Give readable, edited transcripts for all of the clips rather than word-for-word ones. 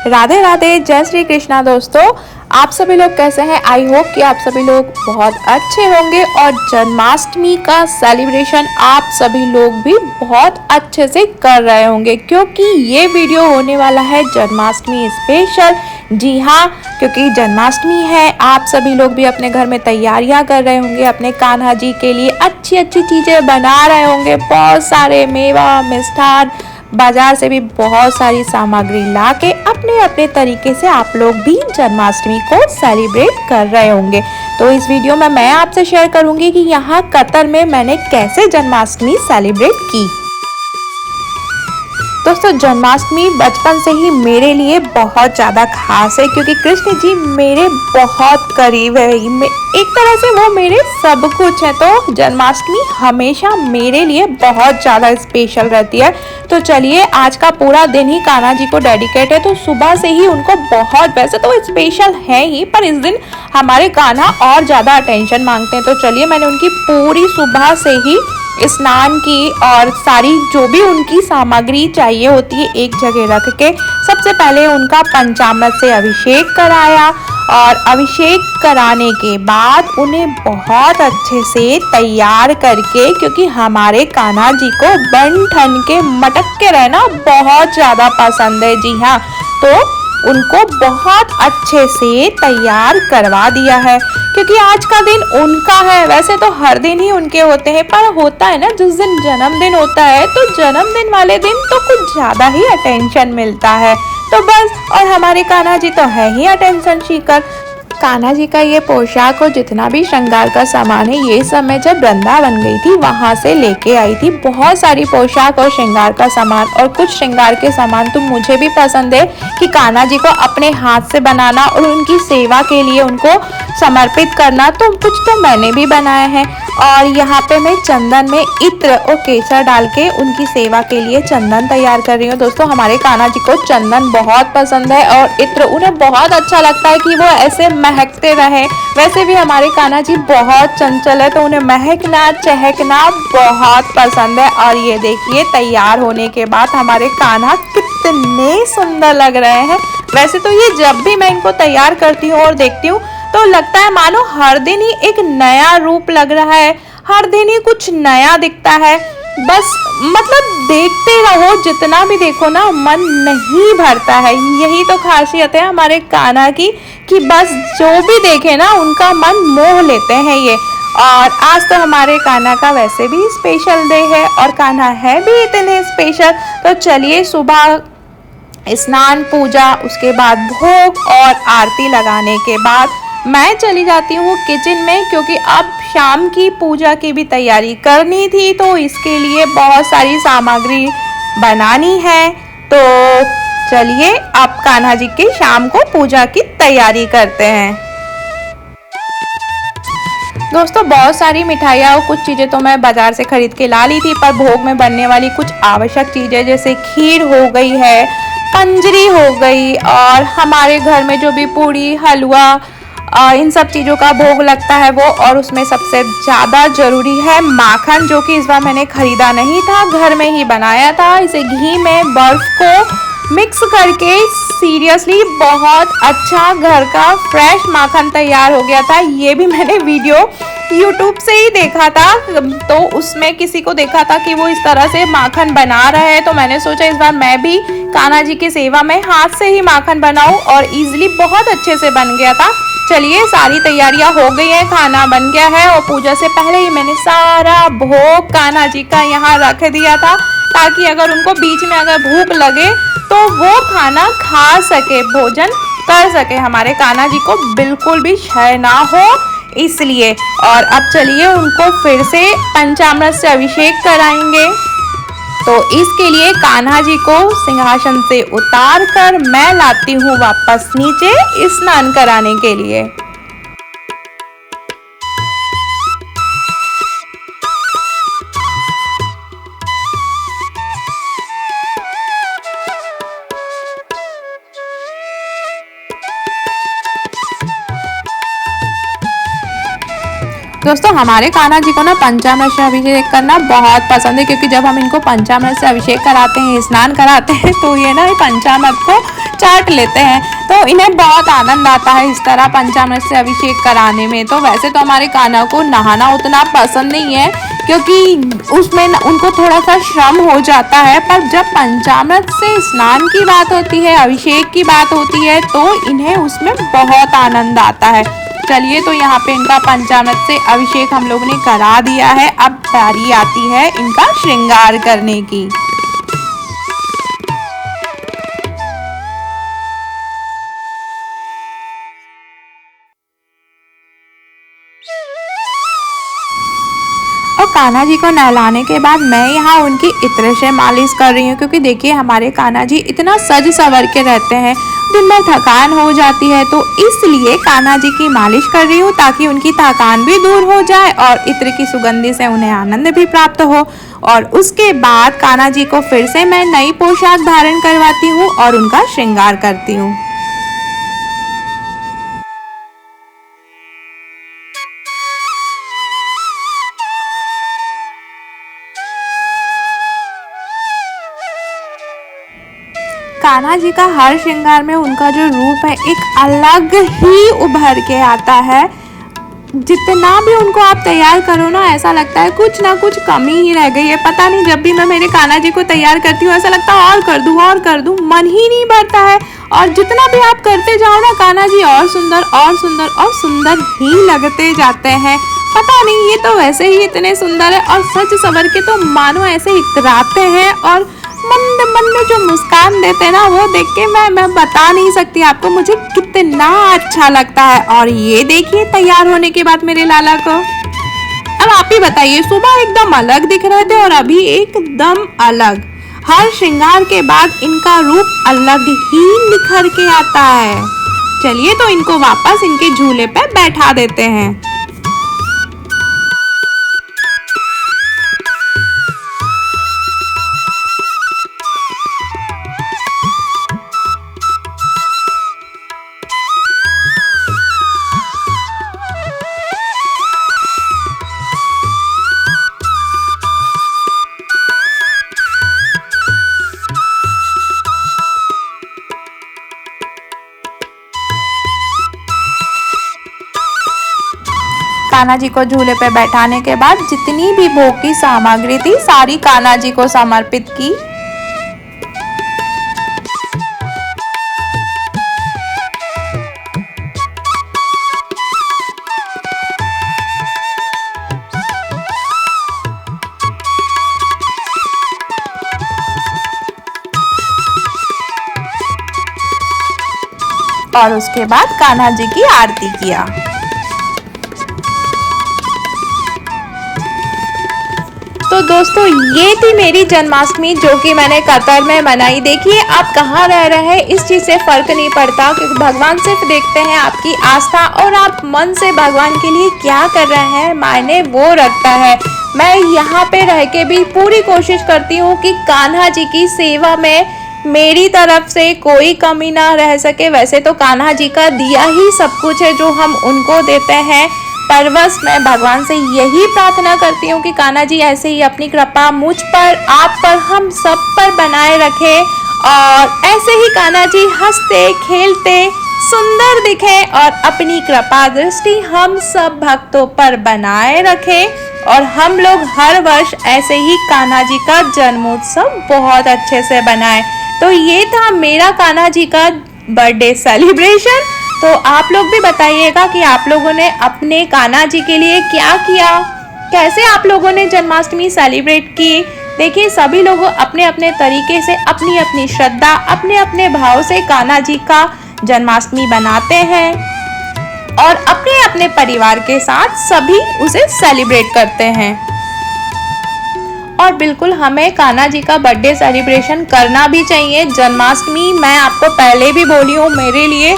राधे राधे, जय श्री कृष्णा। दोस्तों, आप सभी लोग कैसे हैं? आई होप कि आप सभी लोग बहुत अच्छे होंगे और जन्माष्टमी का सेलिब्रेशन आप सभी लोग भी बहुत अच्छे से कर रहे होंगे, क्योंकि ये वीडियो होने वाला है जन्माष्टमी स्पेशल। जी हाँ, क्योंकि जन्माष्टमी है, आप सभी लोग भी अपने घर में तैयारियां कर रहे होंगे, अपने कान्हा जी के लिए अच्छी अच्छी चीज़ें बना रहे होंगे। बहुत सारे मेवा, मिष्ठान, बाजार से भी बहुत सारी सामग्री लाके अपने अपने तरीके से आप लोग भी जन्माष्टमी को सेलिब्रेट कर रहे होंगे। तो इस वीडियो में मैं आपसे शेयर करूंगी कि यहाँ कतर में मैंने कैसे जन्माष्टमी सेलिब्रेट की। दोस्तों, जन्माष्टमी बचपन से ही मेरे लिए बहुत ज़्यादा खास है, क्योंकि कृष्ण जी मेरे बहुत करीब है। एक तरह से वो मेरे सब कुछ है, तो जन्माष्टमी हमेशा मेरे लिए बहुत ज़्यादा स्पेशल रहती है। तो चलिए, आज का पूरा दिन ही कान्हा जी को डेडिकेट है, तो सुबह से ही उनको बहुत, वैसे तो स्पेशल है ही, पर इस दिन हमारे कान्हा और ज़्यादा अटेंशन मांगते हैं। तो चलिए, मैंने उनकी पूरी सुबह से ही स्नान की और सारी जो भी उनकी सामग्री चाहिए होती है एक जगह रख के सबसे पहले उनका पंचामृत से अभिषेक कराया, और अभिषेक कराने के बाद उन्हें बहुत अच्छे से तैयार करके, क्योंकि हमारे कान्हा जी को बन ठन के मटक के रहना बहुत ज़्यादा पसंद है। जी हाँ, तो उनको बहुत अच्छे से तैयार करवा दिया है, क्योंकि आज का दिन उनका है। वैसे तो हर दिन ही उनके होते हैं, पर होता है ना, जिस दिन जन्मदिन होता है तो जन्मदिन वाले दिन तो कुछ ज़्यादा ही अटेंशन मिलता है। तो बस, और हमारे कान्हा जी तो है ही अटेंशन सीकर। कान्हा जी का ये पोशाक और जितना भी श्रृंगार का सामान है, ये सब मैं जब वृंदावन गई थी वहां से लेके आई थी। बहुत सारी पोशाक और श्रृंगार का सामान, और कुछ श्रृंगार के सामान तो मुझे भी पसंद है कि कान्हा जी को अपने हाथ से बनाना और उनकी सेवा के लिए उनको समर्पित करना, तो कुछ तो मैंने भी बनाए हैं। और यहाँ पे मैं चंदन में इत्र और केसर डाल के उनकी सेवा के लिए चंदन तैयार कर रही हूँ। दोस्तों, हमारे कान्हा जी को चंदन बहुत पसंद है और इत्र उन्हें बहुत अच्छा लगता है कि वो ऐसे महकते रहे। वैसे भी हमारे कान्हा जी बहुत चंचल है, तो उन्हें महकना चहकना बहुत पसंद है। और ये देखिए, तैयार होने के बाद हमारे कान्हा कितने सुंदर लग रहे हैं। वैसे तो ये जब भी मैं इनको तैयार करती हूँ और देखती हूँ तो लगता है मानो हर दिन ही एक नया रूप लग रहा है, हर दिन ही कुछ नया दिखता है। बस मतलब देखते रहो, जितना भी देखो ना मन नहीं भरता है। यही तो खासियत है हमारे कान्हा की, कि बस जो भी देखे ना उनका मन मोह लेते हैं ये। और आज तो हमारे कान्हा का वैसे भी स्पेशल डे है, और कान्हा है भी इतने स्पेशल। तो चलिए, सुबह स्नान, पूजा, उसके बाद भोग और आरती लगाने के बाद मैं चली जाती हूँ किचन में, क्योंकि अब शाम की पूजा की भी तैयारी करनी थी, तो इसके लिए बहुत सारी सामग्री बनानी है। तो चलिए, अब कान्हा जी की शाम को पूजा की तैयारी करते हैं। दोस्तों, बहुत सारी मिठाइयाँ और कुछ चीज़ें तो मैं बाजार से खरीद के ला ली थी, पर भोग में बनने वाली कुछ आवश्यक चीज़ें जैसे खीर हो गई है, पंजरी हो गई, और हमारे घर में जो भी पूड़ी, हलवा, इन सब चीज़ों का भोग लगता है वो। और उसमें सबसे ज़्यादा ज़रूरी है माखन, जो कि इस बार मैंने ख़रीदा नहीं था, घर में ही बनाया था। इसे घी में बर्फ़ को मिक्स करके सीरियसली बहुत अच्छा घर का फ्रेश माखन तैयार हो गया था। ये भी मैंने वीडियो YouTube से ही देखा था, तो उसमें किसी को देखा था कि वो इस तरह से माखन बना रहा है, तो मैंने सोचा इस बार मैं भी कान्हा जी की सेवा में हाथ से ही माखन बनाऊं, और इजीली बहुत अच्छे से बन गया था। चलिए, सारी तैयारियां हो गई हैं, खाना बन गया है, और पूजा से पहले ही मैंने सारा भोग कान्हा जी का यहाँ रख दिया था, ताकि अगर उनको बीच में अगर भूख लगे तो वो खाना खा सके, भोजन कर सके, हमारे कान्हा जी को बिल्कुल भी क्षय ना हो, इसलिए। और अब चलिए, उनको फिर से पंचामृत से अभिषेक कराएंगे। तो इसके लिए कान्हा जी को सिंहासन से उतार कर मैं लाती हूँ वापस नीचे स्नान कराने के लिए। दोस्तों हमारे कान्हा जी को ना पंचामृत से अभिषेक करना बहुत पसंद है, क्योंकि जब हम इनको पंचामृत से अभिषेक कराते हैं, स्नान कराते हैं, तो ये ना पंचामृत को चाट लेते हैं, तो इन्हें बहुत आनंद आता है इस तरह पंचामृत से अभिषेक कराने में। तो वैसे तो हमारे कान्हा को नहाना उतना पसंद नहीं है, क्योंकि उसमें उनको थोड़ा सा श्रम हो जाता है, पर जब पंचामृत से स्नान की बात होती है, अभिषेक की बात होती है, तो इन्हें उसमें बहुत आनंद आता है। चलिए, तो यहाँ पे इनका पंचामृत से अभिषेक हम लोगों ने करा दिया है। अब बारी आती है इनका श्रृंगार करने की। और कान्हा जी को नहलाने के बाद मैं यहाँ उनकी इत्र से मालिश कर रही हूँ, क्योंकि देखिए हमारे कान्हा जी इतना सज सवर के रहते हैं, दिन भर थकान हो जाती है, तो इसलिए कान्हा जी की मालिश कर रही हूँ ताकि उनकी थकान भी दूर हो जाए और इत्र की सुगंधि से उन्हें आनंद भी प्राप्त हो। और उसके बाद कान्हा जी को फिर से मैं नई पोशाक धारण करवाती हूँ और उनका श्रृंगार करती हूँ। कान्हा जी का हर श्रृंगार में उनका जो रूप है एक अलग ही उभर के आता है। जितना भी उनको आप तैयार करो ना, ऐसा लगता है कुछ ना कुछ कमी ही रह गई है। पता नहीं, जब भी मैं मेरे कान्हा जी को तैयार करती हूँ ऐसा लगता है और कर दूँ, मन ही नहीं भरता है। और जितना भी आप करते जाओ ना, कान्हा जी और सुंदर और सुंदर और सुंदर ही लगते जाते हैं। पता नहीं, ये तो वैसे ही इतने सुंदर है और सच सवर के तो मानो ऐसे इतराते हैं, और मंद मंद जो मुस्कान देते हैं ना, वो देख के मैं बता नहीं सकती आपको मुझे कितना अच्छा लगता है। और ये देखिए तैयार होने के बाद मेरे लाला को। अब आप ही बताइए, सुबह एकदम अलग दिख रहे थे और अभी एकदम अलग। हर श्रृंगार के बाद इनका रूप अलग ही निखर के आता है। चलिए, तो इनको वापस इनके झूले पे बैठा देते हैं। कान्हा जी को झूले पे बैठाने के बाद जितनी भी भोग की सामग्री थी सारी कान्हा जी को समर्पित की। और उसके बाद कान्हा जी की आरती किया। तो दोस्तों, ये थी मेरी जन्माष्टमी जो कि मैंने कतर में मनाई। देखिए, आप कहाँ रह रहे हैं इस चीज़ से फर्क नहीं पड़ता, क्योंकि भगवान सिर्फ देखते हैं आपकी आस्था और आप मन से भगवान के लिए क्या कर रहे हैं, मायने वो रखता है। मैं यहाँ पे रह के भी पूरी कोशिश करती हूँ कि कान्हा जी की सेवा में मेरी तरफ से कोई कमी ना रह सके। वैसे तो कान्हा जी का दिया ही सब कुछ है जो हम उनको देते हैं, पर बस मैं भगवान से यही प्रार्थना करती हूँ कि कान्हा जी ऐसे ही अपनी कृपा मुझ पर, आप पर, हम सब पर बनाए रखे, और ऐसे ही कान्हा जी हंसते खेलते सुंदर दिखे और अपनी कृपा दृष्टि हम सब भक्तों पर बनाए रखे, और हम लोग हर वर्ष ऐसे ही कान्हा जी का जन्मोत्सव बहुत अच्छे से बनाए। तो ये था मेरा कान्हा जी का बर्थडे सेलिब्रेशन। तो आप लोग भी बताइएगा कि आप लोगों ने अपने कान्हा जी के लिए क्या किया, कैसे आप लोगों ने जन्माष्टमी सेलिब्रेट की। देखिए, सभी लोग अपने अपने तरीके से, अपनी अपनी श्रद्धा, अपने अपने भाव से कान्हा जी का जन्माष्टमी बनाते हैं और अपने अपने परिवार के साथ सभी उसे सेलिब्रेट करते हैं। और बिल्कुल हमें कान्हा जी का बर्थडे सेलिब्रेशन करना भी चाहिए। जन्माष्टमी, मैं आपको पहले भी बोली हूँ, मेरे लिए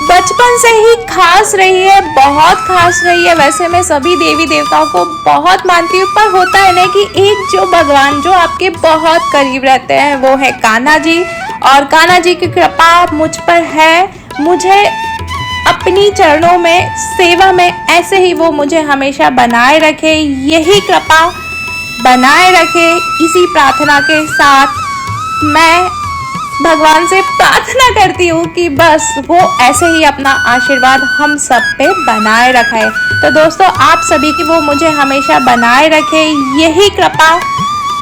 बचपन से ही खास रही है, बहुत खास रही है। वैसे मैं सभी देवी देवताओं को बहुत मानती हूँ, पर होता है ना कि एक जो भगवान जो आपके बहुत करीब रहते हैं वो है कान्हा जी, और कान्हा जी की कृपा मुझ पर है। मुझे अपनी चरणों में सेवा में ऐसे ही वो मुझे हमेशा बनाए रखे, यही कृपा बनाए रखे। इसी प्रार्थना के साथ मैं भगवान से प्रार्थना करती हूँ कि बस वो ऐसे ही अपना आशीर्वाद हम सब पे बनाए रखे। तो दोस्तों, आप सभी की वो मुझे हमेशा बनाए रखे, यही कृपा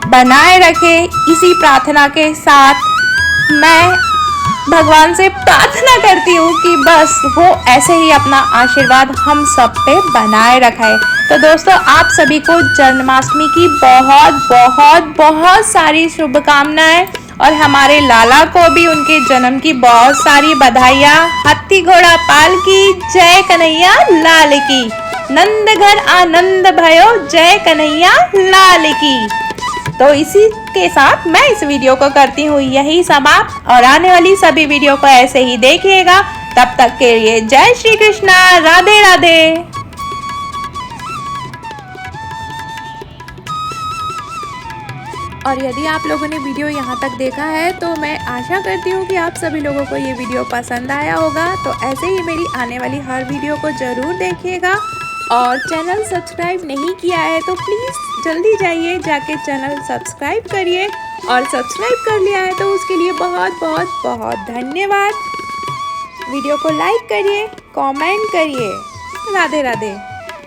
बनाए रखे। इसी प्रार्थना के साथ मैं भगवान से प्रार्थना करती हूँ कि बस वो ऐसे ही अपना आशीर्वाद हम सब पे बनाए रखे। तो दोस्तों, आप सभी को जन्माष्टमी की बहुत बहुत बहुत सारी शुभकामनाएं और हमारे लाला को भी उनके जन्म की बहुत सारी बधाइयाँ। हाथी घोड़ा पाल की जय कन्हैया लाल की, नंद घर आनंद भयो जय कन्हैया लाल की। तो इसी के साथ मैं इस वीडियो को करती हूँ यही समाप्त, और आने वाली सभी वीडियो को ऐसे ही देखिएगा। तब तक के लिए जय श्री कृष्णा, राधे राधे। और यदि आप लोगों ने वीडियो यहाँ तक देखा है तो मैं आशा करती हूँ कि आप सभी लोगों को ये वीडियो पसंद आया होगा। तो ऐसे ही मेरी आने वाली हर वीडियो को ज़रूर देखिएगा, और चैनल सब्सक्राइब नहीं किया है तो प्लीज़ जल्दी जाइए जाके चैनल सब्सक्राइब करिए, और सब्सक्राइब कर लिया है तो उसके लिए बहुत बहुत बहुत धन्यवाद। वीडियो को लाइक करिए, कमेंट करिए। राधे राधे।